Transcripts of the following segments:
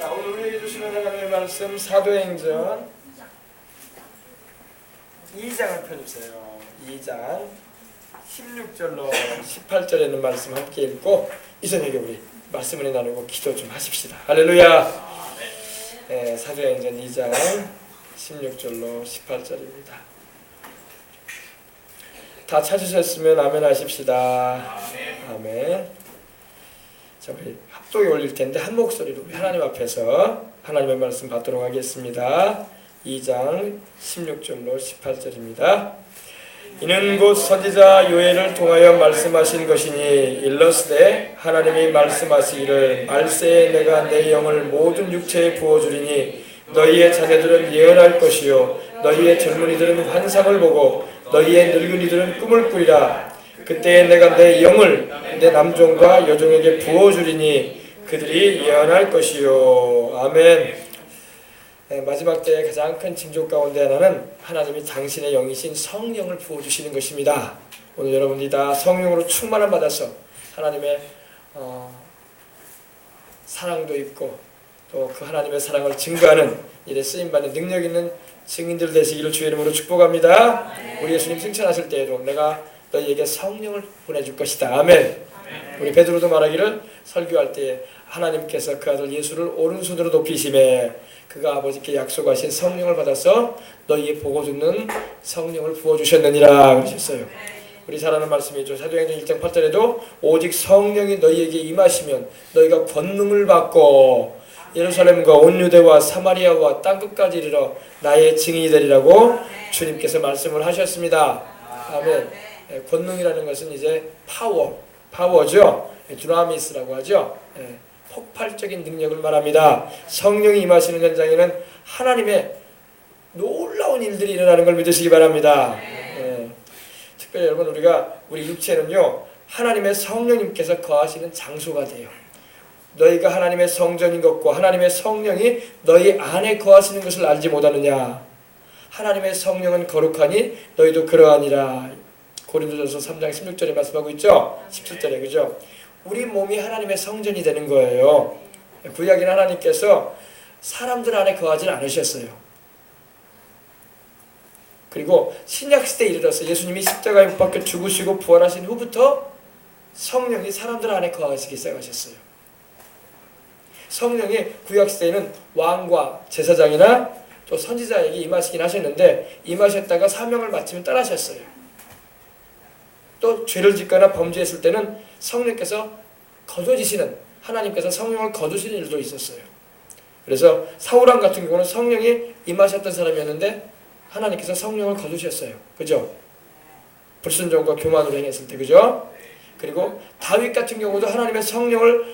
자, 오늘 우리에게 주시는 하나님의 말씀 사도행전 2장을 펴주세요. 2장 16절로 18절에 있는 말씀 함께 읽고 이 저녁에 우리 말씀을 나누고 기도 좀 하십시다. 할렐루야. 네, 사도행전 2장 16절로 18절입니다. 다 찾으셨으면 아멘 하십시다. 아멘. 자, 우리 합독에 올릴 텐데 한 목소리로 우리 하나님 앞에서 하나님의 말씀 받도록 하겠습니다. 2장 16절로 18절입니다. 이는 곧 선지자 요엘을 통하여 말씀하신 것이니 일러스되 하나님이 말씀하시기를 말세에 내가 내 영을 모든 육체에 부어주리니 너희의 자녀들은 예언할 것이요 너희의 젊은이들은 환상을 보고 너희의 늙은이들은 꿈을 꾸리라. 그때에 내가 내 영을 내 남종과 여종에게 부어주리니 그들이 예언할 것이요. 아멘. 네, 마지막 때의 가장 큰 징조 가운데 하나는 하나님이 당신의 영이신 성령을 부어주시는 것입니다. 오늘 여러분이 다 성령으로 충만함 받아서 하나님의 사랑도 있고 또 그 하나님의 사랑을 증거하는 일에 쓰임받는 능력 있는 증인들 되시기를 주의 이름으로 축복합니다. 우리 예수님 승천하실 때에도 내가 너희에게 성령을 보내줄 것이다. 아멘. 우리 베드로도 말하기를 설교할 때 하나님께서 그 아들 예수를 오른손으로 높이심에 그가 아버지께 약속하신 성령을 받아서 너희의 보고 듣는 성령을 부어주셨느니라 그러셨어요. 우리 잘 아는 말씀이죠. 사도행전 1장 8절에도 오직 성령이 너희에게 임하시면 너희가 권능을 받고 예루살렘과 온 유대와 사마리아와 땅끝까지 이르러 나의 증인이 되리라고 주님께서 말씀을 하셨습니다. 아멘. 권능이라는 것은 이제 파워죠. 드라미스라고 하죠. 폭발적인 능력을 말합니다. 성령이 임하시는 현장에는 하나님의 놀라운 일들이 일어나는 걸 믿으시기 바랍니다. 특별히 여러분 우리 육체는요 하나님의 성령님께서 거하시는 장소가 돼요. 너희가 하나님의 성전인 것과 하나님의 성령이 너희 안에 거하시는 것을 알지 못하느냐. 하나님의 성령은 거룩하니 너희도 그러하니라. 고린도전서 3장 16절에 말씀하고 있죠. 17절에 그죠. 우리 몸이 하나님의 성전이 되는 거예요. 구약인 하나님께서 사람들 안에 거하지 않으셨어요. 그리고 신약시대에 이르러서 예수님이 십자가에 못 박혀 죽으시고 부활하신 후부터 성령이 사람들 안에 거하시기 시작하셨어요. 성령이 구약시대에는 왕과 제사장이나 또 선지자에게 임하시긴 하셨는데 임하셨다가 사명을 마치면 떠나셨어요. 또 죄를 짓거나 범죄했을 때는 성령께서 거두시는 하나님께서 성령을 거두시는 일도 있었어요. 그래서 사울왕 같은 경우는 성령이 임하셨던 사람이었는데 하나님께서 성령을 거두셨어요. 그죠? 불순종과 교만으로 행했을 때 그죠? 그리고 다윗 같은 경우도 하나님의 성령을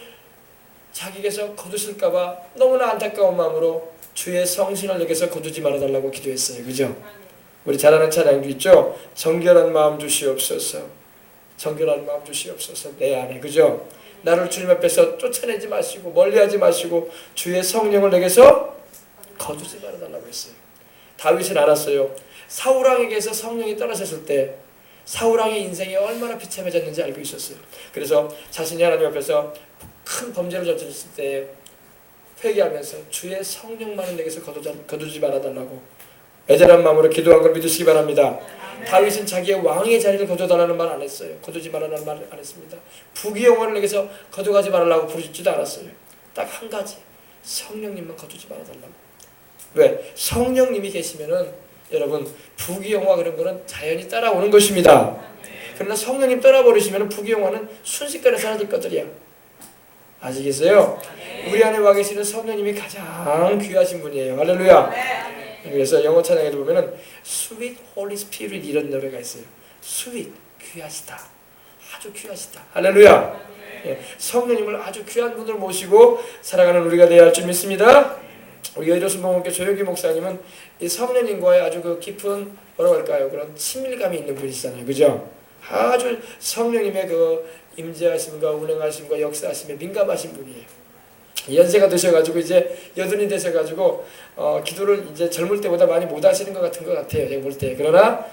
자기에게서 거두실까봐 너무나 안타까운 마음으로 주의 성신을 내게서 거두지 말아달라고 기도했어요. 그죠? 우리 잘 아는 찬양도 있죠? 정결한 마음 주시옵소서. 정결한 마음 주시옵소서 내 안에. 그죠? 나를 주님 앞에서 쫓아내지 마시고 멀리하지 마시고 주의 성령을 내게서 거두지 말아달라고 했어요. 다윗은 알았어요. 사울왕에게서 성령이 떠나셨을 때 사울왕의 인생이 얼마나 비참해졌는지 알고 있었어요. 그래서 자신이 하나님 앞에서 큰 범죄를 저질렀을 때 회개하면서 주의 성령만을 내게서 거두지 말아달라고 애절한 마음으로 기도한 걸 믿으시기 바랍니다. 다윗은 자기의 왕의 자리를 거둬달라는 말 안 했어요. 거두지 말아달라는 말 안 했습니다. 부귀영화를 내게서 거둬가지 말라고 부르지도 않았어요. 딱 한 가지, 성령님만 거두지 말아달라고. 왜? 성령님이 계시면은 여러분 부귀영화 그런 거는 자연히 따라오는 것입니다. 그러나 성령님 떠나버리시면 부귀영화는 순식간에 사라질 것들이야. 아시겠어요? 우리 안에 와 계시는 성령님이 가장 귀하신 분이에요. 할렐루야. 그래서 영어 찬양에도 보면은 Sweet Holy Spirit 이런 노래가 있어요. Sweet, 귀하시다. 아주 귀하시다. 할렐루야. 성령님을 아주 귀한 분을 모시고 살아가는 우리가 되어야 할 줄 믿습니다. 우리 여의도순복음교회 조효기 목사님은 이 성령님과의 아주 그 깊은 뭐라고 할까요? 그런 친밀감이 있는 분이시잖아요. 그죠? 아주 성령님의 그 임재하심과 운행하심과 역사하심에 민감하신 분이에요. 연세가 드셔가지고 이제 여든이 되셔가지고 기도를 이제 젊을 때보다 많이 못 하시는 것 같은 것 같아요. 제가 볼 때. 그러나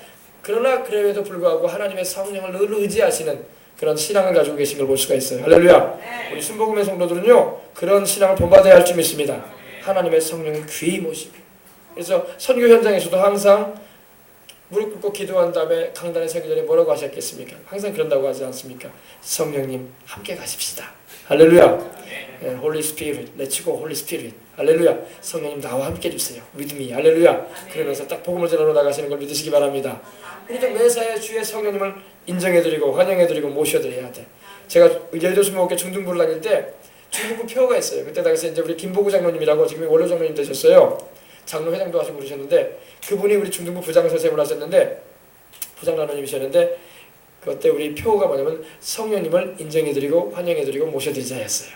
그럼에도 불구하고 하나님의 성령을 늘 의지하시는 그런 신앙을 가지고 계신 걸 볼 수가 있어요. 할렐루야. 우리 순복음의 성도들은요 그런 신앙을 본받아야 할 줄 믿습니다. 하나님의 성령을 귀히 모시고. 그래서 선교 현장에서도 항상 무릎 꿇고 기도한 다음에 강단에 서기 전에 뭐라고 하셨겠습니까? 항상 그런다고 하지 않습니까? 성령님 함께 가십시다. 할렐루야. Holy Spirit, Let's go Holy Spirit. 할렐루야. 성령님 나와 함께 해주세요. With me. 할렐루야. 그러면서 딱 복음을 전하러 나가시는 걸 믿으시기 바랍니다. 우리도 매사에 주의 성령님을 인정해드리고 환영해드리고 모셔드려야 돼. 제가 여의도 순복음교회 중등부를 다닐 때 중등부 표가 있어요. 그때 당시 이제 우리 김보구 장로님이라고 지금 원로 장로님 되셨어요. 장로 회장도 하시고 그러셨는데 그분이 우리 중등부 부장 선생님을 하셨는데 부장 장로님이셨는데 그때 우리 표가 뭐냐면 성령님을 인정해드리고 환영해드리고 모셔드리자였어요.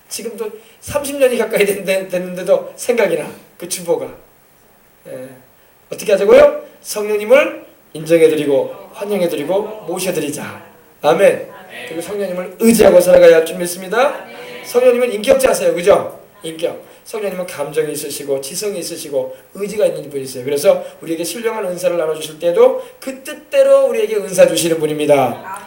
지금도 30년이 가까이 됐는데도 생각이 나. 그 주보가. 어떻게 하자고요? 성령님을 인정해드리고 환영해드리고 모셔드리자. 아멘. 그리고 성령님을 의지하고 살아가야 할 줄 믿습니다. 성령님은 인격자세요. 그죠? 인격. 성령님은 감정이 있으시고 지성이 있으시고 의지가 있는 분이세요. 그래서 우리에게 신령한 은사를 나눠주실 때도 그 뜻대로 우리에게 은사 주시는 분입니다.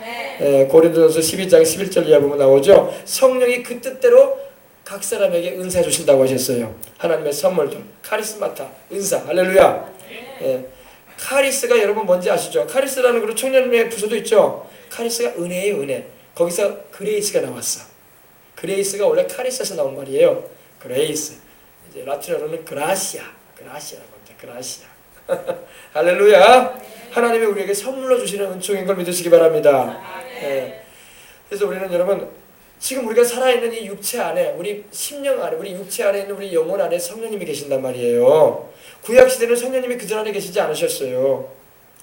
고린도전서 12장 11절 이하 보면 나오죠. 성령이 그 뜻대로 각 사람에게 은사 주신다고 하셨어요. 하나님의 선물들, 카리스마타, 은사, 할렐루야. 카리스가 여러분 뭔지 아시죠? 카리스라는 그런 청년의 부서도 있죠. 카리스가 은혜예요, 은혜. 거기서 그레이스가 나왔어. 그레이스가 원래 카리스에서 나온 말이에요. 그레이스. 이제 라틴어로는 그라시아라고 합니다. 그라시아. 할렐루야. 하나님이 우리에게 선물로 주시는 은총인 걸 믿으시기 바랍니다. 그래서 우리는 여러분 지금 우리가 살아있는 이 육체 안에 우리 심령 안에 우리 육체 안에 있는 우리 영혼 안에 성령님이 계신단 말이에요. 구약시대는 성령님이 그들 안에 계시지 않으셨어요.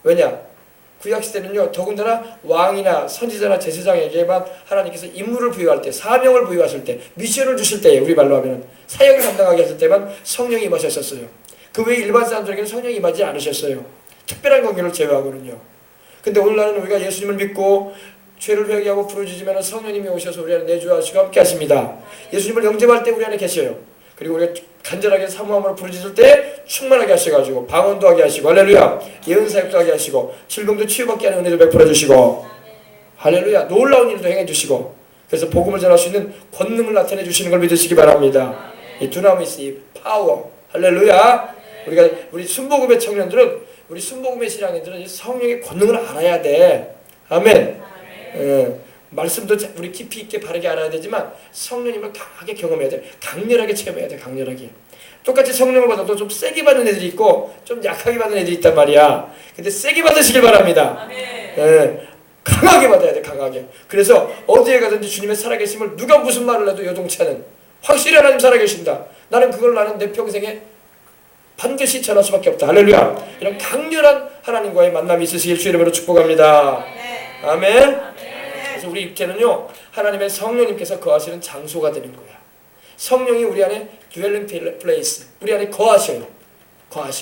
왜냐? 구약시대는요 더군다나 왕이나 선지자나 제사장에게만 하나님께서 임무를 부여할 때 사명을 부여하실 때 미션을 주실 때에 우리 말로 하면 사역을 감당하게 하실 때만 성령이 임하셨었어요. 그 외에 일반 사람들에게는 성령이 임하지 않으셨어요. 특별한 관계를 제외하고는요. 근데 오늘날은 우리가 예수님을 믿고 죄를 회개하고 부르짖으면 성령님이 오셔서 우리 안에 내주하시고 함께 하십니다. 예수님을 영접할 때 우리 안에 계셔요. 그리고 우리가 간절하게 사모함으로 부르짖을 때 충만하게 하셔가지고 방언도 하게 하시고 할렐루야 예언사역도 하게 하시고 질병도 치유받게 하는 은혜도 베풀어 주시고 할렐루야 놀라운 일도 행해 주시고 그래서 복음을 전할 수 있는 권능을 나타내 주시는 걸 믿으시기 바랍니다. 이 두나미스 이 파워 할렐루야 우리 순복음의 청년들은 우리 순복음의 신앙인들은 성령의 권능을 알아야 돼. 아멘. 말씀도 우리 깊이 있게 바르게 알아야 되지만 성령님을 강하게 경험해야 돼. 강렬하게 체험해야 돼. 강렬하게. 똑같이 성령을 받아도 좀 세게 받는 애들이 있고 좀 약하게 받는 애들이 있단 말이야. 근데 세게 받으시길 바랍니다. 강하게 받아야 돼. 강하게. 그래서 어디에 가든지 주님의 살아계심을 누가 무슨 말을 해도 요동치 않은 확실히 하나님 살아계신다. 나는 내 평생에 반드시 전할 수밖에 없다. 할렐루야. 이런 강렬한 하나님과의 만남이 있으시길 주 이름으로 축복합니다. 아멘. 그래서 우리 육체는요 하나님의 성령님께서 거하시는 장소가 되는 거야. 성령이 우리 안에 dwelling place 우리 안에 거하셔요.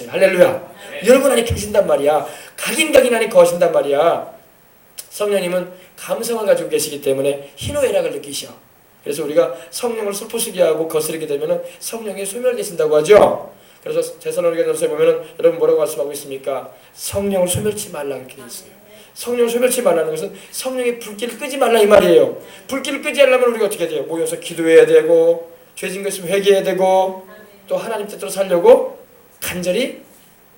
할렐루야. 여러분 안에 계신단 말이야. 각인 안에 거하신단 말이야. 성령님은 감성을 가지고 계시기 때문에 희노애락을 느끼셔. 그래서 우리가 성령을 슬프시게 하고 거스르게 되면 성령이 소멸되신다고 하죠. 그래서 데살로니가전서에 보면은 여러분 뭐라고 말씀하고 있습니까? 성령을 소멸치 말라 이렇게 돼 있어요. 성령을 소멸치 말라는 것은 성령의 불길을 끄지 말라 이 말이에요. 불길을 끄지 않으려면 우리가 어떻게 돼요? 모여서 기도해야 되고 죄진 것 있으면 회개해야 되고 또 하나님 뜻대로 살려고 간절히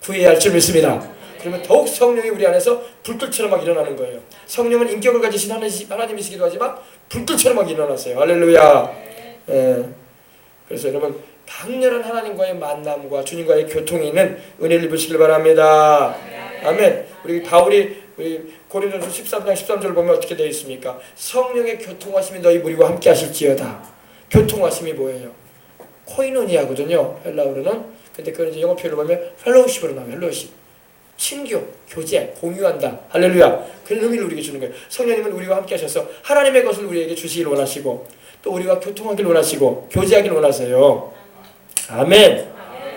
구해야 할 줄 믿습니다. 그러면 더욱 성령이 우리 안에서 불길처럼 막 일어나는 거예요. 성령은 인격을 가지신 하나님이시기도 하지만 불길처럼 막 일어나세요. 할렐루야. 그래서 여러분 강렬한 하나님과의 만남과 주님과의 교통이 있는 은혜를 입으시길 바랍니다. 아멘. 우리 바울이 우리 고린도전서 13장 13절 보면 어떻게 되어 있습니까? 성령의 교통하심이 너희 무리와 함께 하실지어다. 교통하심이 뭐예요? 코이노니아거든요. 헬라어로는. 근데 그걸 이제 영어 표현으로 보면 펠로우십으로 나와요. 펠로우십. 친교, 교제, 공유한다. 할렐루야. 그런 의미를 우리에게 주는 거예요. 성령님은 우리와 함께 하셔서 하나님의 것을 우리에게 주시길 원하시고 또 우리와 교통하길 원하시고 교제하길 원하세요. 아멘.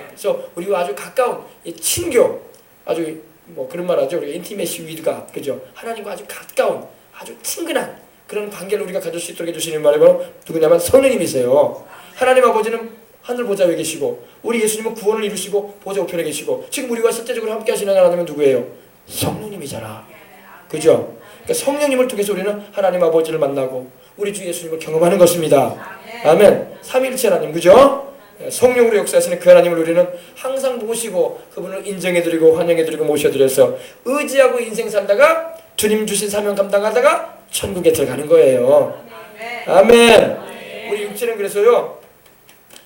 그래서 우리와 아주 가까운 이 친교, 아주 뭐 그런 말 하죠. 우리가 인티메시 위드가 그죠? 하나님과 아주 가까운 아주 친근한 그런 관계를 우리가 가질 수 있도록 해주시는 말이 바로 누구냐면 성령님이세요. 하나님 아버지는 하늘 보좌 위에 계시고 우리 예수님은 구원을 이루시고 보좌 우편에 계시고 지금 우리와 실제적으로 함께 하시는 하나님은 누구예요? 성령님이잖아. 그죠? 그러니까 성령님을 통해서 우리는 하나님 아버지를 만나고 우리 주 예수님을 경험하는 것입니다. 아멘. 삼위일체 하나님, 그죠? 성령으로 역사하시는 그 하나님을 우리는 항상 모시고 그분을 인정해드리고 환영해드리고 모셔드려서 의지하고 인생 살다가 주님 주신 사명 감당하다가 천국에 들어가는 거예요. 아멘. 우리 육체는 그래서요,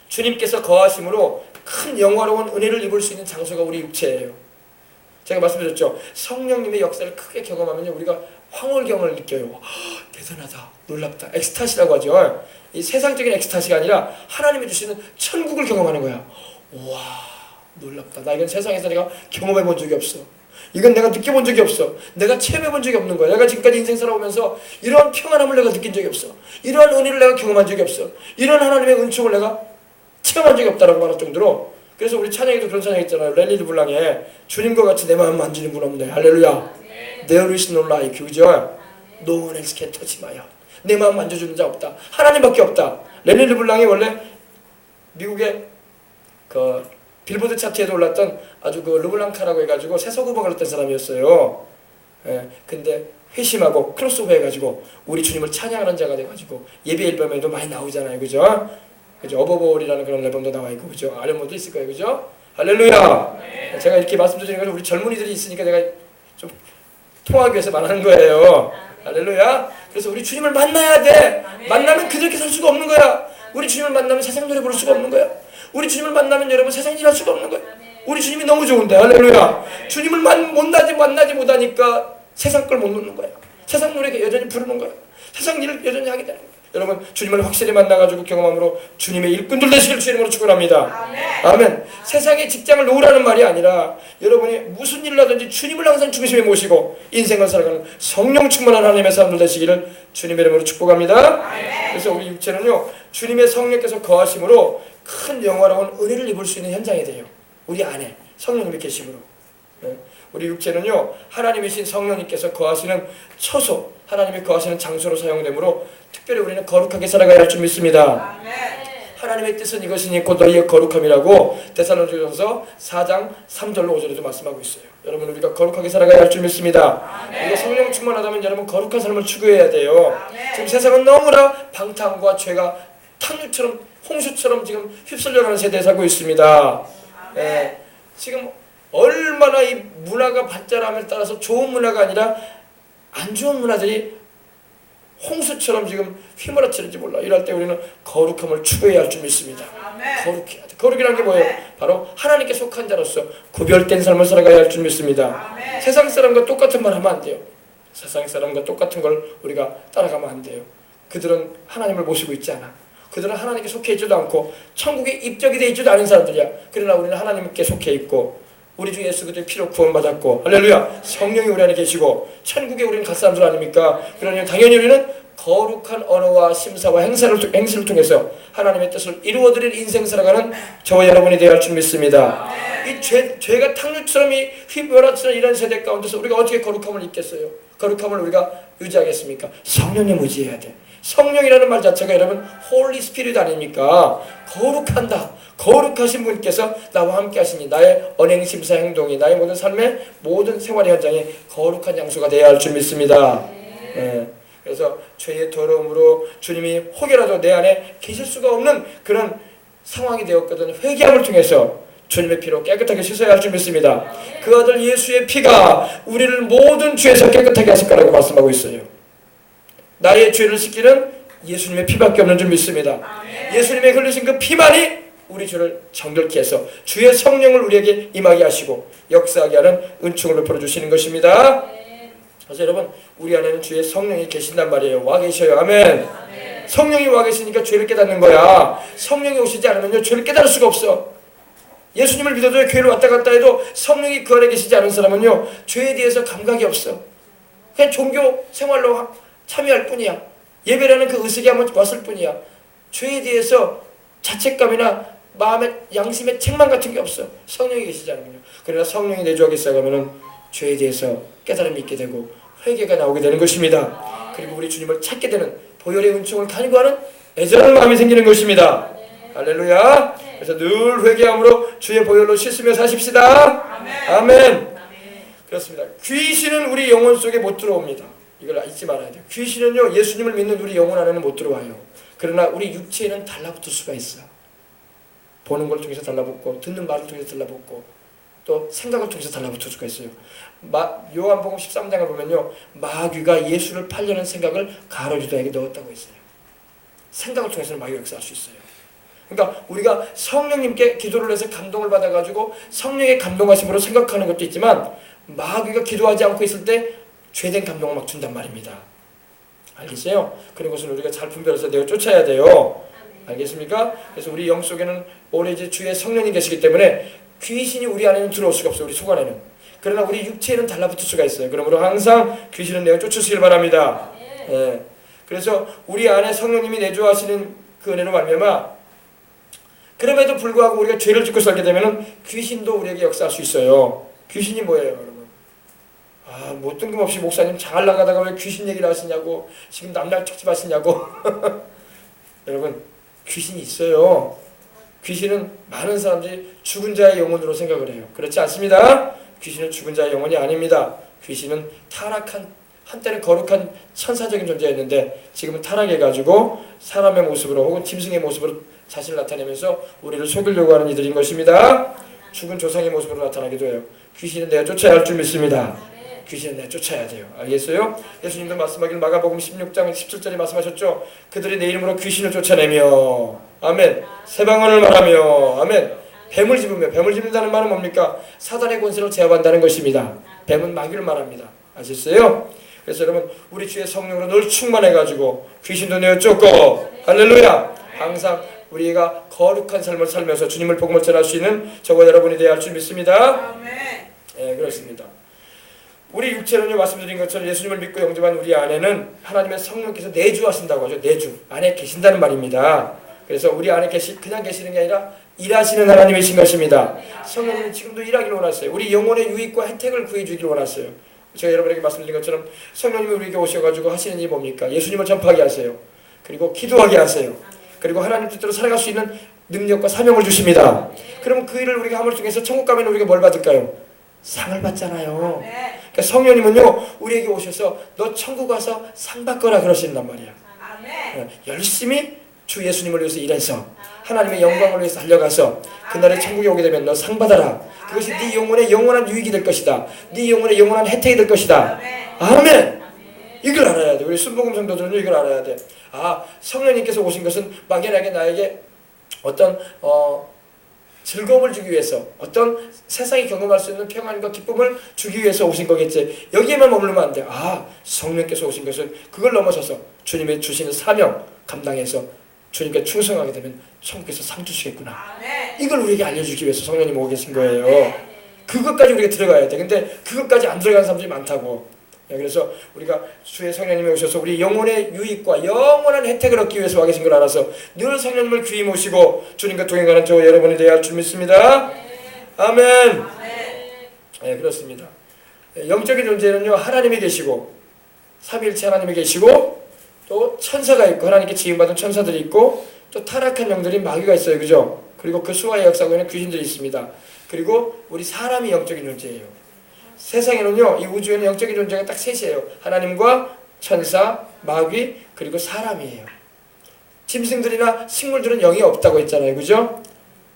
주님께서 거하심으로 큰 영화로운 은혜를 입을 수 있는 장소가 우리 육체예요. 제가 말씀드렸죠. 성령님의 역사를 크게 경험하면 우리가 황홀경을 느껴요. 대단하다, 놀랍다, 엑스타시라고 하죠. 이 세상적인 엑스타시가 아니라 하나님이 주시는 천국을 경험하는 거야. 와, 놀랍다. 나 이건 세상에서 내가 경험해 본 적이 없어. 이건 내가 느껴본 적이 없어. 내가 체험해 본 적이 없는 거야. 내가 지금까지 인생 살아오면서 이러한 평안함을 내가 느낀 적이 없어. 이러한 은혜를 내가 경험한 적이 없어. 이런 하나님의 은총을 내가 체험한 적이 없다라고 말할 정도로. 그래서 우리 찬양에도 그런 찬양 있잖아요. 렐리 르블랑에 주님과 같이 내 마음 만지는 분 없네. 할렐루야. There is no like you. 그죠? No one else can touch my heart. 내 마음 만져주는 자 없다. 하나님밖에 없다. 렐리 르블랑이 원래 미국의 그 빌보드 차트에도 올랐던 아주 그 르블랑카라고 해가지고 세서구박을 했던 사람이었어요. 예, 근데 회심하고 크로스오버 해가지고 우리 주님을 찬양하는 자가 돼가지고 예배 앨범에도 많이 나오잖아요. 그죠? 그죠? 어버버울이라는 그런 앨범도 나와 있고, 그죠? 아련모도 있을 거예요. 그죠? 할렐루야! 네. 제가 이렇게 말씀드리는 건 우리 젊은이들이 있으니까 내가 좀 통하기 위해서 말하는 거예요. 할렐루야! 그래서 우리 주님을 만나야 돼! 만나면 그렇게 살 수가 없는 거야! 우리 주님을 만나면 세상 노래 부를 수가 없는 거야! 우리 주님을 만나면 여러분 세상 일 할 수가 없는 거야! 우리 주님이 너무 좋은데, 할렐루야! 주님을 만나지 못하니까 세상 걸 못 놓는 거야. 세상 노래 여전히 부르는 거야. 세상 일을 여전히 하게 되는 거야. 여러분, 주님을 확실히 만나가지고 경험함으로 주님의 일꾼들 되시길 주님으로 축원합니다. 아멘. 세상에 직장을 놓으라는 말이 아니라 여러분이 무슨 일을 하든지 주님을 항상 중심에 모시고 인생을 살아가는 성령 충만한 하나님의 사람들 되시기를 주님의 이름으로 축복합니다. 그래서 우리 육체는요, 주님의 성령께서 거하심으로 큰 영화로운 은혜를 입을 수 있는 현장이 돼요. 우리 안에 성령님이 계심으로. 우리 육체는요, 하나님이신 성령님께서 거하시는 처소, 하나님이 거하시는 장소로 사용되므로 특별히 우리는 거룩하게 살아가야 할 줄 믿습니다. 하나님의 뜻은 이것이니 곧 너희의 거룩함이라고 데살로니가서 4장 3절로 5절에도 말씀하고 있어요. 여러분, 우리가 거룩하게 살아가야 할 줄 믿습니다. 우리가 성령 충만하다면 여러분 거룩한 삶을 추구해야 돼요. 지금 세상은 너무나 방탕과 죄가 탕류처럼 홍수처럼 지금 휩쓸려가는 세대에 살고 있습니다. 지금 얼마나 이 문화가 발전함에 따라서 좋은 문화가 아니라 안 좋은 문화들이 홍수처럼 지금 휘몰아치는지 몰라. 이럴 때 우리는 거룩함을 추구해야 할 줄 믿습니다. 거룩해야 돼. 거룩이라는 게 뭐예요? 바로 하나님께 속한 자로서 구별된 삶을 살아가야 할 줄 믿습니다. 세상 사람과 똑같은 말 하면 안 돼요. 세상 사람과 똑같은 걸 우리가 따라가면 안 돼요. 그들은 하나님을 모시고 있지 않아. 그들은 하나님께 속해 있지도 않고 천국에 입적이 되어 있지도 않은 사람들이야. 그러나 우리는 하나님께 속해 있고 우리 주 예수 그리스도의 피로 구원받았고, 할렐루야, 성령이 우리 안에 계시고 천국에 우리는 갈 사람들 아닙니까? 그러니 당연히 우리는 거룩한 언어와 심사와 행실을 통해서 하나님의 뜻을 이루어드릴 인생 살아가는 저와 여러분이 되어야 할 줄 믿습니다. 이 죄가 탕류처럼 휘몰아치는 이런 세대 가운데서 우리가 어떻게 거룩함을 입겠어요? 거룩함을 우리가 유지하겠습니까? 성령님 의지해야 돼. 성령이라는 말 자체가 여러분 홀리 스피릿 아닙니까? 거룩한다. 거룩하신 분께서 나와 함께 하시니 나의 언행, 심사, 행동이 나의 모든 삶의 모든 생활의 현장에 거룩한 장소가 되어야 할 줄 믿습니다. 그래서 죄의 더러움으로 주님이 혹여라도 내 안에 계실 수가 없는 그런 상황이 되었거든 회개함을 통해서 주님의 피로 깨끗하게 씻어야 할 줄 믿습니다. 그 아들 예수의 피가 우리를 모든 죄에서 깨끗하게 하실 거라고 말씀하고 있어요. 나의 죄를 씻기는 예수님의 피밖에 없는 줄 믿습니다. 예수님의 흘리신 그 피만이 우리 죄를 정결케 해서 주의 성령을 우리에게 임하게 하시고 역사하게 하는 은총을 베풀어 주시는 것입니다. 그래서 여러분, 우리 안에는 주의 성령이 계신단 말이에요. 와 계셔요. 아멘. 성령이 와 계시니까 죄를 깨닫는 거야. 성령이 오시지 않으면 죄를 깨달을 수가 없어. 예수님을 믿어도 교회를 왔다 갔다 해도 성령이 그 안에 계시지 않은 사람은요, 죄에 대해서 감각이 없어. 그냥 종교 생활로 참여할 뿐이야. 예배라는 그 의식이 한번 왔을 뿐이야. 죄에 대해서 자책감이나 마음의 양심의 책망 같은 게 없어. 성령이 계시지 않으면요. 그러나 성령이 내주하기 시작하면 죄에 대해서 깨달음이 있게 되고 회개가 나오게 되는 것입니다. 그리고 우리 주님을 찾게 되는 보혈의 은총을 간구하는 애절한 마음이 생기는 것입니다. 할렐루야. 그래서 늘 회개함으로 주의 보혈로 씻으며 사십시다. 아멘. 그렇습니다. 귀신은 우리 영혼 속에 못 들어옵니다. 이걸 잊지 말아야 돼요. 귀신은요 예수님을 믿는 우리 영혼 안에는 못 들어와요. 그러나 우리 육체에는 달라붙을 수가 있어. 보는 걸 통해서 달라붙고 듣는 말을 통해서 달라붙고 또 생각을 통해서 달라붙을 수가 있어요. 요한복음 13장을 보면요 마귀가 예수를 팔려는 생각을 가룟유다에게 넣었다고 했어요. 생각을 통해서는 마귀가 역사할 수 있어요. 그러니까 우리가 성령님께 기도를 해서 감동을 받아가지고 성령의 감동하심으로 생각하는 것도 있지만 마귀가 기도하지 않고 있을 때 죄된 감동을 막 준단 말입니다. 알겠어요? 그런 것은 우리가 잘 분별해서 내가 쫓아야 돼요. 알겠습니까? 그래서 우리 영 속에는 오래지 주의 성령이 계시기 때문에 귀신이 우리 안에는 들어올 수가 없어요. 우리 속 안에는. 그러나 우리 육체에는 달라붙을 수가 있어요. 그러므로 항상 귀신은 내가 쫓으시길 바랍니다. 예. 그래서 우리 안에 성령님이 내주하시는 그 은혜로 말미암아 그럼에도 불구하고 우리가 죄를 짓고 살게 되면 귀신도 우리에게 역사할 수 있어요. 귀신이 뭐예요, 여러분? 뭐 뜬금없이 목사님 잘 나가다가 왜 귀신 얘기를 하시냐고, 지금 남날 척집하시냐고. 여러분, 귀신이 있어요. 귀신은 많은 사람들이 죽은 자의 영혼으로 생각을 해요. 그렇지 않습니다. 귀신은 죽은 자의 영혼이 아닙니다. 귀신은 타락한, 한때는 거룩한 천사적인 존재였는데 지금은 타락해가지고 사람의 모습으로 혹은 짐승의 모습으로 자신을 나타내면서 우리를 속이려고 하는 이들인 것입니다. 죽은 조상의 모습으로 나타나기도 해요. 귀신은 내가 쫓아야 할 줄 믿습니다. 귀신은 내가 쫓아야 돼요. 알겠어요? 예수님도 말씀하길 마가복음 16장 17절에 말씀하셨죠. 그들이 내 이름으로 귀신을 쫓아내며 아멘 세방언을 말하며 아멘 뱀을 집으며, 뱀을 집는다는 말은 뭡니까? 사단의 권세를 제압한다는 것입니다. 뱀은 마귀를 말합니다. 아셨어요? 그래서 여러분 우리 주의 성령으로 늘 충만해가지고 귀신도 내어 쫓고 할렐루야 항상 우리가 거룩한 삶을 살면서 주님을 복음을 전할 수 있는 저와 여러분이 되어야 할 줄 믿습니다. 네, 그렇습니다. 우리 육체는요 말씀드린 것처럼 예수님을 믿고 영접한 우리 안에는 하나님의 성령께서 내주하신다고 하죠. 내주 안에 계신다는 말입니다. 그래서 우리 안에 그냥 계시는 게 아니라 일하시는 하나님이신 것입니다. 성령님은 지금도 일하기를 원하세요. 우리 영혼의 유익과 혜택을 구해주기를 원하세요. 제가 여러분에게 말씀드린 것처럼 성령님이 우리에게 오셔가지고 하시는 일이 뭡니까? 예수님을 전파하게 하세요. 그리고 기도하게 하세요. 그리고 하나님 뜻대로 살아갈 수 있는 능력과 사명을 주십니다. 그럼 그 일을 우리가 함을 통해서 천국 가면 우리가 뭘 받을까요? 상을 받잖아요. 그러니까 성령님은요 우리에게 오셔서 너 천국 가서 상 받거라 그러신단 말이야. 열심히 주 예수님을 위해서 일해서 하나님의 영광을 위해서 달려가서 그날에 천국에 오게 되면 너 상 받아라. 그것이 네 영혼의 영원한 유익이 될 것이다. 네 영혼의 영원한 혜택이 될 것이다. 아멘. 이걸 알아야 돼. 우리 순복음 성도들은 이걸 알아야 돼. 성령님께서 오신 것은 막연하게 나에게 어떤 즐거움을 주기 위해서 어떤 세상이 경험할 수 있는 평안과 기쁨을 주기 위해서 오신 거겠지. 여기에만 머물면 안 돼. 성령께서 오신 것은 그걸 넘어서서 주님의 주시는 사명 감당해서 주님께 충성하게 되면 천국에서 상 주시겠구나. 이걸 우리에게 알려주기 위해서 성령님 오고 계신 거예요. 그것까지 우리가 들어가야 돼. 근데 그것까지 안 들어가는 사람들이 많다고. 그래서 우리가 주의 성령님이 오셔서 우리 영혼의 유익과 영원한 혜택을 얻기 위해서 와 계신 걸 알아서 늘 성령님을 귀히 모시고 주님과 동행하는 저 여러분이 되어야 할 줄 믿습니다. 아멘. 네, 그렇습니다. 영적인 존재는요 하나님이 계시고 삼위일체 하나님이 계시고 또 천사가 있고 하나님께 지음받은 천사들이 있고 또 타락한 영들인 마귀가 있어요. 그죠? 그리고 그 수하에 역사하고 있는 귀신들이 있습니다. 그리고 우리 사람이 영적인 존재예요. 세상에는요 이 우주에는 영적인 존재가 딱 셋이에요. 하나님과 천사, 마귀, 그리고 사람이에요. 짐승들이나 식물들은 영이 없다고 했잖아요. 그죠?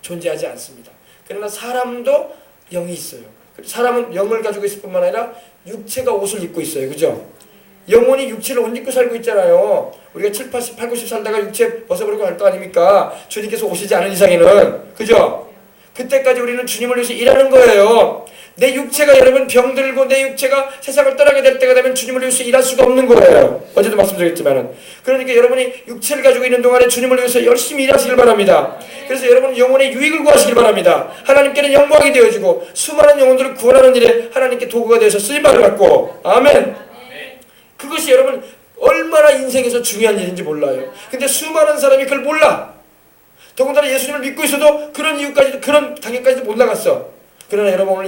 존재하지 않습니다. 그러나 사람도 영이 있어요. 사람은 영을 가지고 있을 뿐만 아니라 육체가 옷을 입고 있어요. 그죠? 영혼이 육체를 옷 입고 살고 있잖아요. 우리가 7, 80, 8, 90 살다가 육체 벗어버리고 할 거 아닙니까? 주님께서 오시지 않은 이상에는. 그죠? 그때까지 우리는 주님을 위해서 일하는 거예요. 내 육체가 여러분 병들고 내 육체가 세상을 떠나게 될 때가 되면 주님을 위해서 일할 수가 없는 거예요. 어제도 말씀드렸지만은. 그러니까 여러분이 육체를 가지고 있는 동안에 주님을 위해서 열심히 일하시길 바랍니다. 그래서 여러분은 영혼의 유익을 구하시길 바랍니다. 하나님께는 영광이 되어지고 수많은 영혼들을 구원하는 일에 하나님께 도구가 되어서 쓰임받을 받고 아멘. 그것이 여러분 얼마나 인생에서 중요한 일인지 몰라요. 근데 수많은 사람이 그걸 몰라. 더군다나 예수님을 믿고 있어도 그런 이유까지도 그런 단계까지도 못 나갔어. 그러나 여러분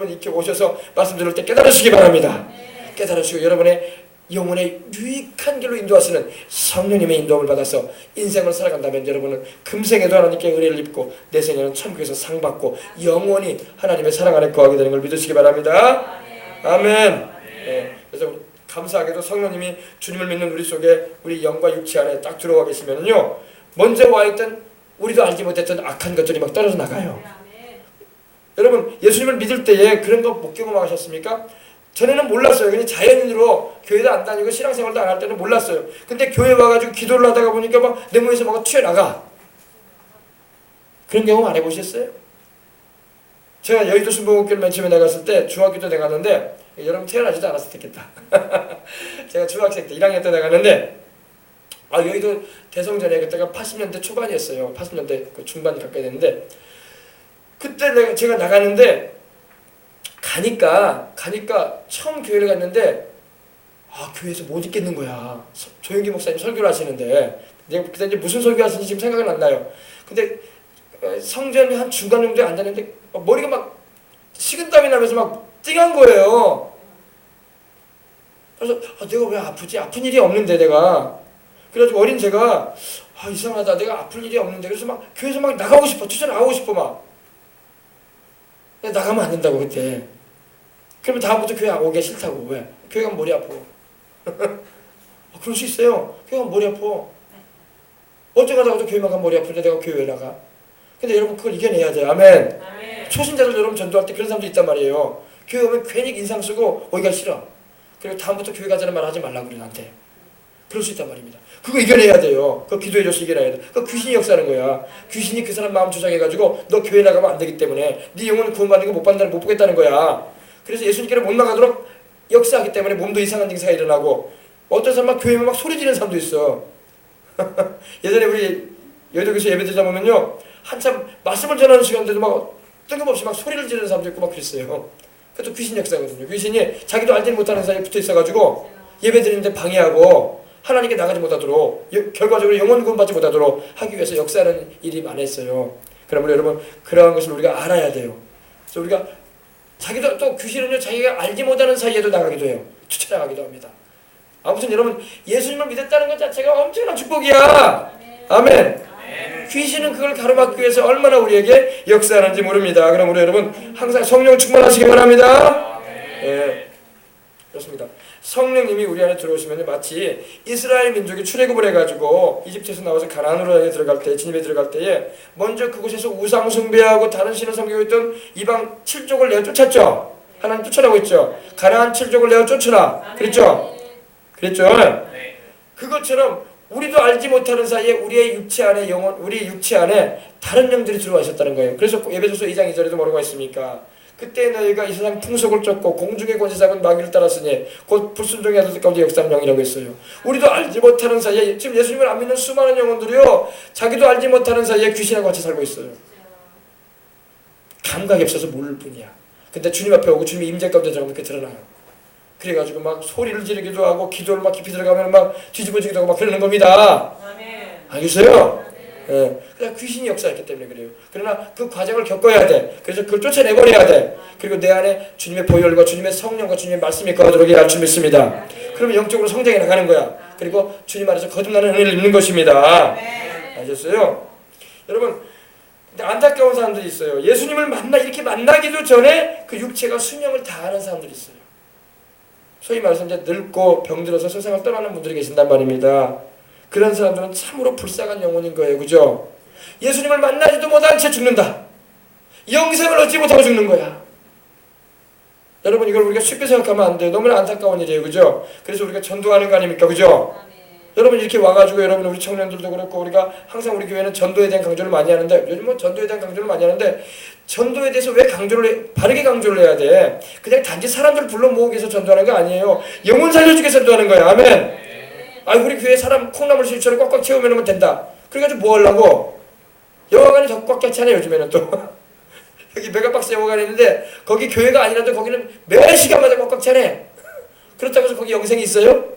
이렇게 오셔서 말씀 들을 때 깨달으시기 바랍니다. 깨달으시고 여러분의 영혼의 유익한 길로 인도하시는 성령님의 인도함을 받아서 인생을 살아간다면 여러분은 금생에도 하나님께 은혜를 입고 내생에는 천국에서 상 받고 영원히 하나님의 사랑 안에 거하게 되는 걸 믿으시기 바랍니다. 아멘. 네. 그래서 감사하게도 성령님이 주님을 믿는 우리 속에 우리 영과 육체 안에 딱 들어와 계시면요, 먼저 와 있던 우리도 알지 못했던 악한 것들이 막 떨어져 나가요. 여러분 예수님을 믿을 때에 그런 거 못 경험하셨습니까? 전에는 몰랐어요. 그냥 자연인으로 교회도 안 다니고 신앙생활도 안 할 때는 몰랐어요. 근데 교회 와가지고 기도를 하다가 보니까 막 내 몸에서 막 튀어나가. 그런 경험 안 해보셨어요? 제가 여의도 순복음교회 맨 처음에 나갔을 때 중학교 때 나갔는데, 여러분 태어나지도 않았을 때겠다. 제가 중학생 때 1학년 때 나갔는데, 여의도 대성전에 그때가 80년대 초반이었어요. 80년대 그 중반 가까이 됐는데, 그때 제가 나가는데 가니까 처음 교회를 갔는데 교회에서 못 있겠는 거야. 조영기 목사님 설교를 하시는데, 내가 그때 이제 무슨 설교 하시는지 지금 생각은 안 나요. 근데 성전 한 중간 정도에 앉았는데 머리가 막 식은땀이 나면서 막 띵한 거예요. 그래서 내가 왜 아프지? 아픈 일이 없는데 내가. 그래가지고 어린 제가 이상하다. 내가 아플 일이 없는데. 그래서 막 교회에서 막 나가고 싶어. 쫓아나가고 싶어 막. 나가면 안 된다고 그때. 그러면 다음부터 교회 오기가 싫다고. 왜? 교회 가면 머리 아파. 그럴 수 있어요. 교회 가면 머리 아파. 어째 가다가도 교회만 가면 머리 아픈데 내가 교회 왜 나가? 근데 여러분 그걸 이겨내야 돼요. 아멘. 초신자들 여러분 전도할 때 그런 사람도 있단 말이에요. 교회 오면 괜히 인상 쓰고 오기가 싫어. 그리고 다음부터 교회 가자는 말 하지 말라고 그래 나한테. 그럴 수 있단 말입니다. 그거 이겨내야 돼요. 그거 기도해줘서 이겨내야 돼. 그거 귀신이 역사하는 거야. 귀신이 그 사람 마음 조작해가지고 너 교회 나가면 안 되기 때문에 네 영혼은 구원받는 거 못 보겠다는 거야. 그래서 예수님께로 못 나가도록 역사하기 때문에 몸도 이상한 증세가 일어나고, 어떤 사람 막 교회만 막 소리 지르는 사람도 있어. 예전에 우리 여의도교회에서 예배드리다 보면요, 한참 말씀을 전하는 시간인데도 막 뜬금없이 막 소리를 지르는 사람도 있고 막 그랬어요. 그것도 귀신 역사거든요. 귀신이 자기도 알지 못하는 사이에 붙어 있어가지고 예배드리는데 방해하고 하나님께 나가지 못하도록, 결과적으로 영혼 구원받지 못하도록 하기 위해서 역사하는 일이 많았어요. 그러면 여러분 그러한 것을 우리가 알아야 돼요. 그래서 우리가 자기도 또 귀신은요, 자기가 알지 못하는 사이에도 나가기도 해요. 쫓아나가기도 합니다. 아무튼 여러분 예수님을 믿었다는 것 자체가 엄청난 축복이야. 아멘. 귀신은 그걸 가로막기 위해서 얼마나 우리에게 역사하는지 모릅니다. 그럼 우리 여러분 항상 성령 충만하시기 바랍니다. 예, 그렇습니다. 성령님이 우리 안에 들어오시면 마치 이스라엘 민족이 출애굽을 해가지고 이집트에서 나와서 가나안으로 들어갈 때, 진입에 들어갈 때에 먼저 그곳에서 우상 숭배하고 다른 신을 섬기고 있던 이방 7족을 내어 쫓았죠. 하나님 쫓아라고 했죠. 가나안 7족을 내어 쫓으라 그랬죠. 그것처럼 우리도 알지 못하는 사이에 우리의 육체 안에 우리 육체 안에 다른 영들이 들어와셨다는 거예요. 그래서 에베소서 2장 2절에도 뭐라고 했습니까? 그때 너희가 이 세상 풍속을 쫓고 공중의 권세자군 마귀를 따랐으니 곧 불순종의 아들 가운데 역사하는 영이라고 했어요. 우리도 알지 못하는 사이에 지금 예수님을 안 믿는 수많은 영혼들이요, 자기도 알지 못하는 사이에 귀신하고 같이 살고 있어요. 감각이 없어서 모를 뿐이야. 근데 주님 앞에 오고 주님의 임재 가운데 들어가면 그렇게 드러나요. 그래가지고 막 소리를 지르기도 하고 기도를 막 깊이 들어가면 막 뒤집어지기도 하고 막 그러는 겁니다. 알겠어요? 예. 그냥 귀신이 역사했기 때문에 그래요. 그러나 그 과정을 겪어야 돼. 그래서 그걸 쫓아내버려야 돼. 그리고 내 안에 주님의 보혈과 주님의 성령과 주님의 말씀이 거하도록 해야 할 줄 믿습니다. 그러면 영적으로 성장해 나가는 거야. 그리고 주님 안에서 거듭나는 은혜를 입는 것입니다. 아셨어요? 여러분, 근데 안타까운 사람들이 있어요. 예수님을 이렇게 만나기도 전에 그 육체가 수명을 다하는 사람들이 있어요. 소위 말해서 이제 늙고 병들어서 세상을 떠나는 분들이 계신단 말입니다. 그런 사람들은 참으로 불쌍한 영혼인 거예요. 그죠? 예수님을 만나지도 못한 채 죽는다. 영생을 얻지 못하고 죽는 거야. 여러분 이걸 우리가 쉽게 생각하면 안 돼요. 너무나 안타까운 일이에요. 그죠? 그래서 우리가 전도하는 거 아닙니까? 그죠? 여러분 이렇게 와가지고 여러분 우리 청년들도 그렇고 우리가 항상 우리 교회는 전도에 대한 강조를 많이 하는데, 요즘 뭐 전도에 대한 강조를 많이 하는데 전도에 대해서 왜 바르게 강조를 해야 돼? 그냥 단지 사람들 불러 모으기 위해서 전도하는 거 아니에요. 영혼 살려주기 위해서 전도하는 거야. 아멘. 우리 교회 사람 콩나물 수육처럼 꽉꽉 채우면 된다. 그래가지고 뭐 하려고? 영화관이 더 꽉 찼잖아요. 요즘에는 또 여기 메가박스 영화관이 있는데 거기 교회가 아니라도 거기는 매 시간마다 꽉꽉 차네. 그렇다고 해서 거기 영생이 있어요?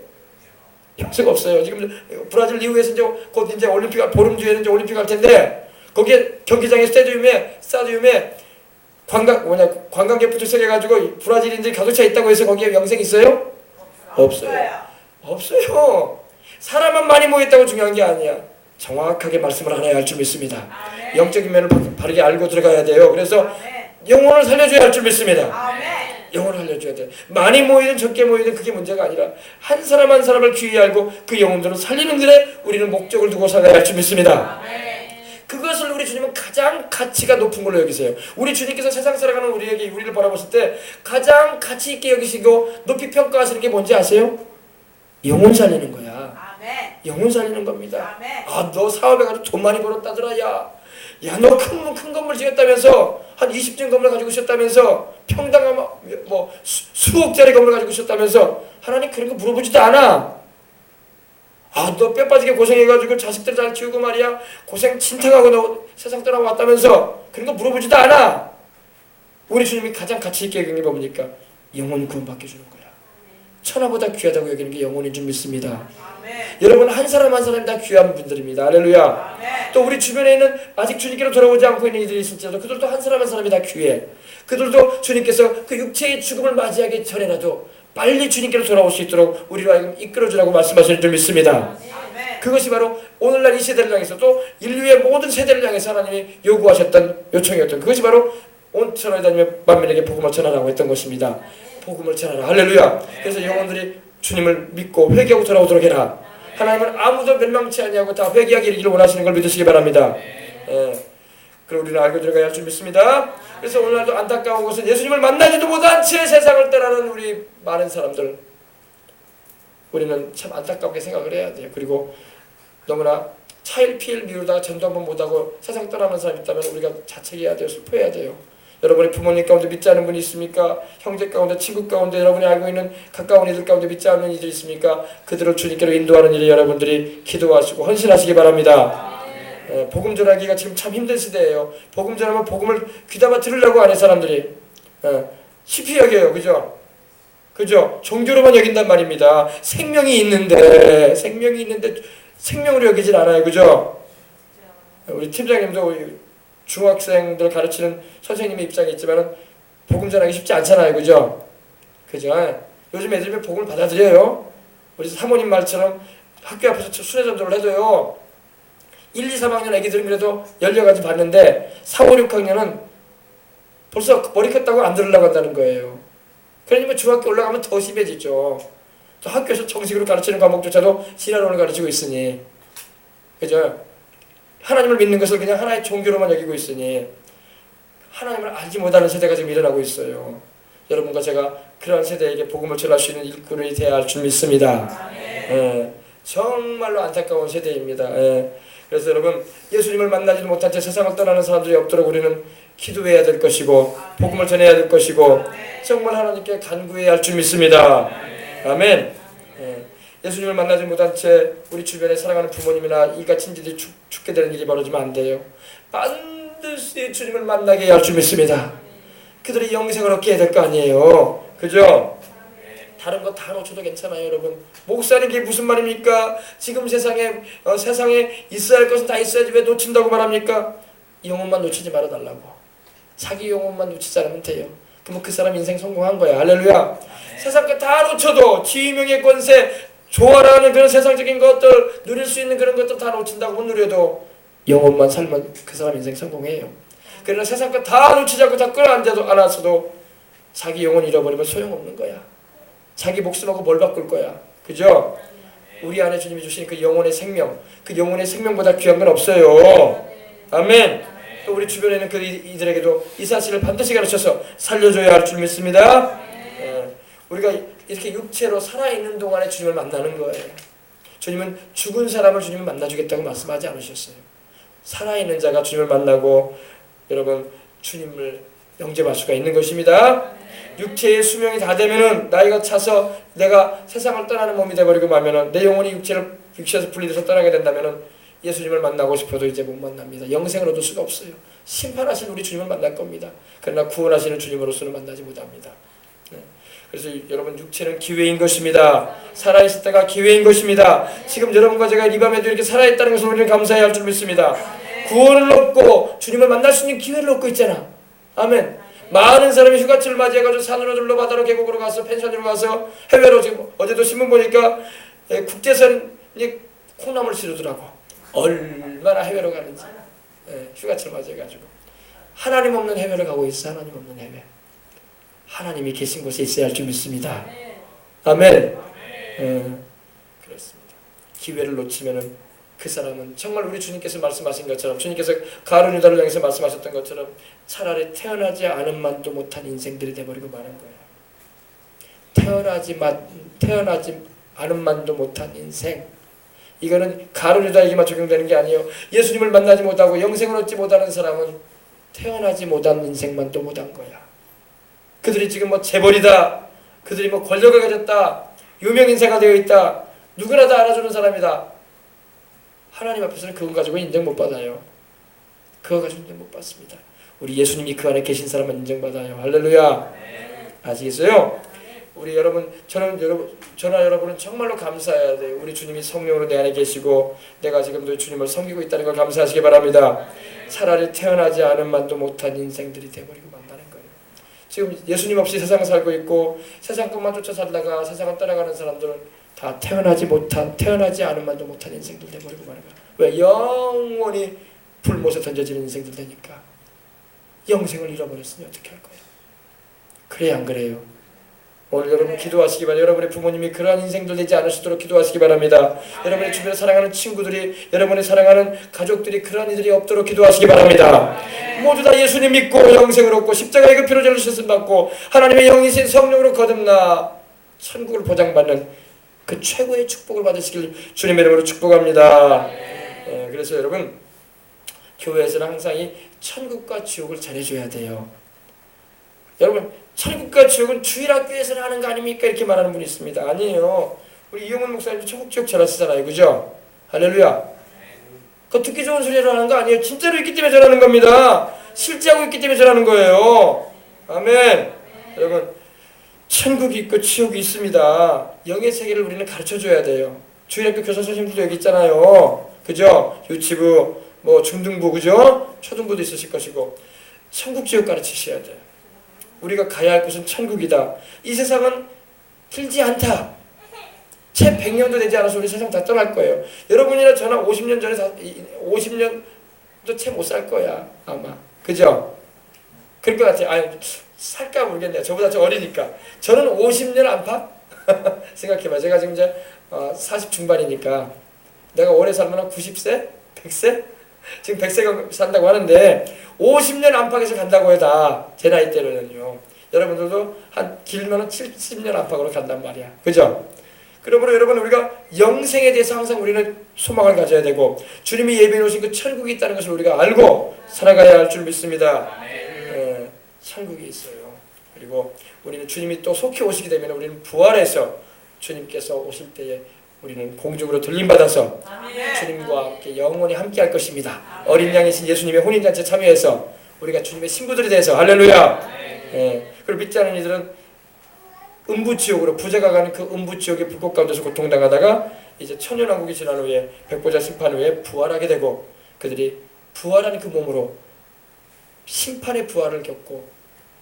영생 없어요. 지금 브라질 리우에서 곧 이제 올림픽, 보름 뒤에는 이제 올림픽 할 텐데 거기에 경기장에 스타디움에 관광객부터 시작해가지고 브라질인들이 가득 차 있다고 해서 거기에 영생 있어요? 없어요. 사람만 많이 모였다고 중요한 게 아니야. 정확하게 말씀을 알아야 할 줄 믿습니다. 영적인 면을 바르게 알고 들어가야 돼요. 그래서 영혼을 살려줘야 할 줄 믿습니다. 영혼을 살려줘야 돼. 많이 모이든 적게 모이든 그게 문제가 아니라 한 사람 한 사람을 귀히 알고 그 영혼들을 살리는 길에 우리는 목적을 두고 살아야 할 줄 믿습니다. 그것을 우리 주님은 가장 가치가 높은 걸로 여기세요. 우리 주님께서 세상 살아가는 우리를 바라보실 때 가장 가치 있게 여기시고 높이 평가하시는 게 뭔지 아세요? 영혼 살리는 거야. 영혼 살리는 겁니다. 아, 너 사업해가지고 돈 많이 벌었다더라. 야, 너 큰 건물 지었다면서 한 20층 건물 가지고 있었다면서 평당 뭐 수억짜리 건물 가지고 있었다면서 하나님 그런 거 물어보지도 않아. 아, 너 뼈 빠지게 고생해가지고 자식들 잘 키우고 말이야 고생 진탕하고 너 세상 떠나왔다면서 그런 거 물어보지도 않아. 우리 주님이 가장 가치 있게 여기는 게 뭡니까? 영혼 구원받게 주는 거야. 천하보다 귀하다고 여기는 게 영혼인 줄 믿습니다. 여러분 한 사람 한 사람이 다 귀한 분들입니다. 할렐루야. 또 우리 주변에 있는 아직 주님께로 돌아오지 않고 있는 이들이 있을지라도 그들도 한 사람 한 사람이 다 귀해. 그들도 주님께서 그 육체의 죽음을 맞이하기 전에라도 빨리 주님께로 돌아올 수 있도록 우리로 하여금 이끌어주라고 말씀하시는 줄 믿습니다. 그것이 바로 오늘날 이 세대를 향해서 또 인류의 모든 세대를 향해서 하나님이 요구하셨던 요청이었던 그것이 바로 온 천하에 다니며 만민에게 복음을 전하라고 했던 것입니다. 복음을 전하라. 할렐루야. 그래서 영혼들이 주님을 믿고 회개하고 돌아오도록 해라. 하나님은 아무도 멸망치 아니하고 다 회개하게 이르기를 원하시는 걸 믿으시기 바랍니다. 그리고 우리는 알고 들어가야 할 줄 믿습니다. 그래서 오늘날도 안타까운 것은 예수님을 만나지도 못한 채 세상을 떠나는 우리 많은 사람들, 우리는 참 안타깝게 생각을 해야 돼요. 그리고 너무나 차일피일 미루다가 전도 한번 못하고 세상 떠나는 사람이 있다면 우리가 자책해야 돼요. 슬퍼해야 돼요. 여러분의 부모님 가운데 믿지 않는 분이 있습니까? 형제 가운데, 친구 가운데, 여러분이 알고 있는 가까운 이들 가운데 믿지 않는 이들이 있습니까? 그들을 주님께로 인도하는 일에 여러분들이 기도하시고 헌신하시기 바랍니다. 복음 전하기가 지금 참 힘든 시대예요. 복음 전하면 복음을 귀담아 들으려고 하는 사람들이 쉽게 여겨요. 그죠? 종교로만 여긴단 말입니다. 생명이 있는데 생명으로 여기질 않아요. 그죠? 우리 팀장님도 중학생들 가르치는 선생님의 입장이 있지만 복음 전하기 쉽지 않잖아요. 그죠? 요즘 애들이 복음을 받아들여요. 우리 사모님 말처럼 학교 앞에서 순회전도를 해도요. 1, 2, 3학년 애기들은 그래도 열려가지고 봤는데 4, 5, 6학년은 벌써 머리 컸다고 안 들으려고 한다는 거예요. 그러니까 중학교 올라가면 더 심해지죠. 또 학교에서 정식으로 가르치는 과목조차도 신화론을 가르치고 있으니 그죠? 하나님을 믿는 것을 그냥 하나의 종교로만 여기고 있으니 하나님을 알지 못하는 세대가 지금 일어나고 있어요. 여러분과 제가 그러한 세대에게 복음을 전할 수 있는 일꾼이 되어야 할 줄 믿습니다. 정말로 안타까운 세대입니다. 그래서 여러분 예수님을 만나지도 못한 채 세상을 떠나는 사람들이 없도록 우리는 기도해야 될 것이고 복음을 전해야 될 것이고 정말 하나님께 간구해야 할 줄 믿습니다. 아멘. 예수님을 만나지 못한 채 우리 주변에 사랑하는 부모님이나 이가 친지들이 죽게 되는 일이 벌어지면 안 돼요. 반드시 주님을 만나게 할 줄 믿습니다. 그들이 영생을 얻게 해야 될 거 아니에요. 그죠? 다른 거 다 놓쳐도 괜찮아요. 여러분 목사님 그게 무슨 말입니까? 지금 세상에 있어야 할 것은 다 있어야지 왜 놓친다고 말합니까? 영혼만 놓치지 말아달라고. 자기 영혼만 놓치지 않으면 돼요. 그럼 그 사람 인생 성공한 거야. 할렐루야. 세상 거 다 놓쳐도 지위명예 권세 좋아라는 그런 세상적인 것들 누릴 수 있는 그런 것들 다 놓친다고 못 누려도 영혼만 살면 그 사람 인생 성공해요. 그러나 세상 거 다 놓치지 않고 다 끌어안아도 안았어도 자기 영혼 잃어버리면 소용없는 거야. 자기 목숨하고 뭘 바꿀 거야. 그죠? 우리 안에 주님이 주신 그 영혼의 생명, 그 영혼의 생명보다 귀한 건 없어요. 아멘. 또 우리 주변에는 그 이들에게도 이 사실을 반드시 가르쳐서 살려줘야 할 줄 믿습니다. 우리가 이렇게 육체로 살아있는 동안에 주님을 만나는 거예요. 주님은 죽은 사람을 주님이 만나주겠다고 말씀하지 않으셨어요. 살아있는 자가 주님을 만나고 여러분 주님을 영접할 수가 있는 것입니다. 육체의 수명이 다 되면은 나이가 차서 내가 세상을 떠나는 몸이 되어버리고 마면은 내 영혼이 육체에서 분리돼서 떠나게 된다면은 예수님을 만나고 싶어도 이제 못 만납니다. 영생을 얻을 수가 없어요. 심판하신 우리 주님을 만날 겁니다. 그러나 구원하시는 주님으로서는 만나지 못합니다. 그래서 여러분 육체는 기회인 것입니다. 살아있을 때가 기회인 것입니다. 지금 여러분과 제가 이 밤에도 이렇게 살아있다는 것을 우리는 감사해야 할 줄 믿습니다. 구원을 얻고 주님을 만날 수 있는 기회를 얻고 있잖아. 아멘. 많은 사람이 휴가철을 맞이해가지고 산으로 둘러 바다로 계곡으로 가서 펜션으로 가서 해외로 지금 어제도 신문 보니까 국제선이 콩나물 치르더라고. 얼마나 해외로 가는지. 휴가철 맞이해가지고 하나님 없는 해외를 가고 있어. 하나님 없는 해외. 하나님이 계신 곳에 있어야 할 줄 믿습니다. 아멘. 그렇습니다. 기회를 놓치면은 그 사람은 정말 우리 주님께서 말씀하신 것처럼, 주님께서 가룟 유다를 향해서 말씀하셨던 것처럼 차라리 태어나지 않은 만도 못한 인생들이 돼버리고 마는 거예요. 태어나지 않은 만도 못한 인생. 이거는 가룟 유다에게만 적용되는 게 아니에요. 예수님을 만나지 못하고 영생을 얻지 못하는 사람은 태어나지 못한 인생만도 못한 거야. 그들이 지금 뭐 재벌이다, 그들이 뭐 권력을 가졌다, 유명인사가 되어 있다, 누구나 다 알아주는 사람이다. 하나님 앞에서는 그거 가지고 인정 못 받아요. 그거 가지고 인정 못 받습니다. 우리 예수님이 그 안에 계신 사람은 인정받아요. 할렐루야. 아시겠어요? 우리 여러분, 저나 여러분은 정말로 감사해야 돼요. 우리 주님이 성령으로 내 안에 계시고 내가 지금도 주님을 섬기고 있다는 걸 감사하시기 바랍니다. 차라리 태어나지 않은 만도 못한 인생들이 돼버리고 만다는 거예요. 지금 예수님 없이 세상 살고 있고 세상 것만 쫓아 살다가 세상을 따라가는 사람들은 다 태어나지 않은 만도 못한 인생들 돼버리고 마는 거야. 왜? 영원히 불못에 던져지는 인생들 되니까. 영생을 잃어버렸으니 어떻게 할 거예요? 그래야 안 그래요? 오늘 여러분 기도하시기 바랍니다. 여러분의 부모님이 그러한 인생들 되지 않으시도록 기도하시기 바랍니다. 여러분의 주변에 사랑하는 친구들이, 여러분의 사랑하는 가족들이 그러한 이들이 없도록 기도하시기 바랍니다. 모두 다 예수님 믿고 영생을 얻고 십자가의 그 피로 죄를 받고 하나님의 영이신 성령으로 거듭나 천국을 보장받는 그 최고의 축복을 받으시길 주님의 이름으로 축복합니다. 그래서 여러분 교회에서는 항상 이 천국과 지옥을 잘해줘야 돼요. 여러분 천국과 지옥은 주일학교에서는 하는 거 아닙니까? 이렇게 말하는 분이 있습니다. 아니에요. 우리 이용훈 목사님도 천국 지옥 잘 하시잖아요. 그죠? 할렐루야. 그거 듣기 좋은 소리로 하는 거 아니에요. 진짜로 있기 때문에 잘하는 겁니다. 실제하고 있기 때문에 잘하는 거예요. 아멘. 여러분 천국이 있고 지옥이 있습니다. 영의 세계를 우리는 가르쳐줘야 돼요. 주일학교 교사 선생님들도 여기 있잖아요. 그죠? 유치부, 뭐 중등부, 그죠? 초등부도 있으실 것이고 천국 지옥 가르치셔야 돼요. 우리가 가야 할 곳은 천국이다. 이 세상은 길지 않다. 채 100년도 되지 않아서 우리 세상 다 떠날 거예요. 여러분이나 저나 50년 전에 50년도 채 못 살 거야 아마. 그죠? 그럴 것 같아요. 아니, 살까 모르겠네요. 저보다 좀 어리니까. 저는 50년 안팎? 생각해봐. 제가 지금 이제 40 중반이니까 내가 오래 살면 90세? 100세? 지금 100세가 산다고 하는데 50년 안팎에서 간다고 해다. 제 나이 때로는요. 여러분들도 한 길면 70년 안팎으로 간단 말이야. 그죠? 그러므로 여러분 우리가 영생에 대해서 항상 우리는 소망을 가져야 되고 주님이 예비해 놓으신 그 천국이 있다는 것을 우리가 알고 살아가야 할 줄 믿습니다. 천국이 있어요. 그리고 우리는 주님이 또 속히 오시게 되면 우리는 부활해서 주님께서 오실 때에 우리는 공중으로 돌림받아서 주님과 함께 영원히 함께 할 것입니다. 어린 양이신 예수님의 혼인잔치에 참여해서 우리가 주님의 신부들이 돼서 할렐루야. 그리고 믿지 않은 이들은 음부지옥으로 부자가 가는 그 음부지옥의 불꽃 가운데서 고통당하다가 이제 천년왕국이 지난 후에 백보자 심판 후에 부활하게 되고 그들이 부활한 그 몸으로 심판의 부활을 겪고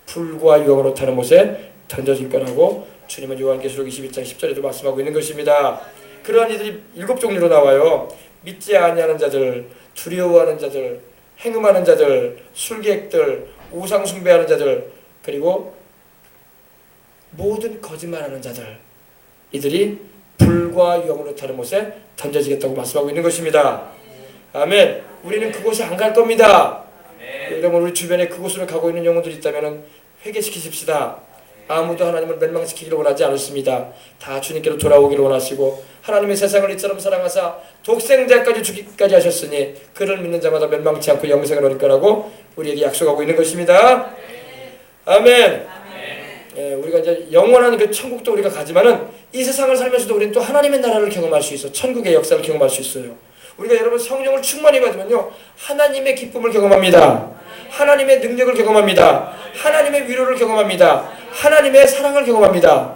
불과 유황으로 타는 못에 던져질 거라고 주님은 요한계시록 22장 10절에도 말씀하고 있는 것입니다. 그러한 이들이 7종류로 나와요. 믿지 아니하는 자들, 두려워하는 자들, 행음하는 자들, 술객들, 우상 숭배하는 자들, 그리고 모든 거짓말하는 자들, 이들이 불과 유황으로 타는 못에 던져지겠다고 말씀하고 있는 것입니다. 아멘. 우리는 그곳에 안 갈 겁니다. 여러분 우리 주변에 그곳으로 가고 있는 영혼들이 있다면 회개시키십시다. 아무도 하나님을 멸망시키기를 원하지 않습니다. 다 주님께로 돌아오기를 원하시고 하나님의 세상을 이처럼 사랑하사 독생자까지 주기까지 하셨으니 그를 믿는 자마다 멸망치 않고 영생을 얻을 거라고 우리에게 약속하고 있는 것입니다. 아멘. 우리가 이제 영원한 그 천국도 우리가 가지만은 이 세상을 살면서도 우리는 또 하나님의 나라를 경험할 수 있어. 천국의 역사를 경험할 수 있어요. 우리가 여러분 성령을 충만히 받으면요 하나님의 기쁨을 경험합니다. 하나님의 능력을 경험합니다. 하나님의 위로를 경험합니다. 하나님의 사랑을 경험합니다.